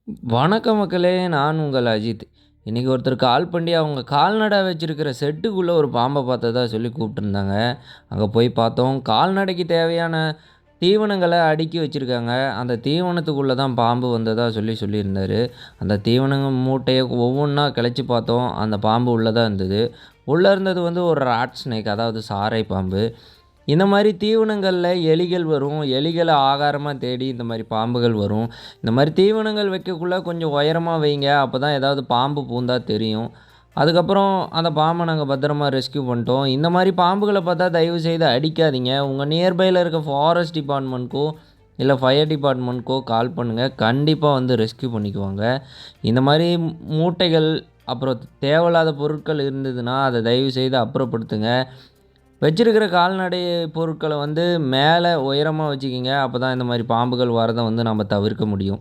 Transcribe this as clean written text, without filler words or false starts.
வணக்கம் மக்களே! நான் உங்கள் அஜித். இன்னைக்கு ஒருத்தர் கால் பண்ணி அவங்க கால்நடை வச்சிருக்கிற ஷெட்டுக்குள்ள ஒரு பாம்ப பார்த்ததா சொல்லி கூப்பிட்டுருந்தாங்க. அங்க போய் பார்த்தோம். கால்நடைக்கு தேவையான தீவனங்கள அடுக்கி வச்சிருக்காங்க. அந்த தீவனத்துக்குள்ள தான் பாம்பு வந்ததா சொல்லியிருந்தாரு. அந்த தீவனங்க மூட்டைய ஒவ்வொன்னா கிளச்சு பார்த்தோம். அந்த பாம்பு உள்ள தான் இருந்தது. உள்ள இருந்தது வந்து ஒரு ராட் ஸ்னேக், அதாவது சாரை பாம்பு. இந்த மாரி தீவனங்கள்ல எலிகள் வரும். எலிகள ஆகாரமா தேடி இந்த மாரி பாம்புகள் வரும். இந்த மாரி தீவனங்கள் வைக்கக்குள்ள கொஞ்சம் உயரமா வைங்க. அப்பதான் ஏதாவது பாம்பு பூந்தா தெரியும். அதுக்கப்புறம் அந்த பாம்ப நாங்க பத்திரமா ரெஸ்க்யூ பண்ணிட்டோம். இந்த மாரி பாம்புகள பார்த்தா தயவுசெய்து அடிக்காதீங்க. உங்க நியர்பைல இருக்க ஃபாரஸ்ட் டிபார்ட்மெண்ட்க்கோ, இல்ல ஃபயர் டிபார்ட்மெண்ட்க்கோ கால் பண்ணுங்க. கண்டிப்பா வந்து ரெஸ்க்யூ பண்ணிக்குவாங்க. இந்த மாரி மூட்டைகள், அப்புறம் தேவையில்லாத பொருட்கள் இருந்ததுன்னா, அத தயவுசெய்து அப்புறப்படுத்துங்க. வச்சிருக்கிற கால்நடை பொருட்கள வந்து மேல உயரமா வச்சுக்கிங்க. அப்பதான் இந்த மாரி பாம்புகள் வரத வந்து நம்ம தவிர்க்க முடியும்.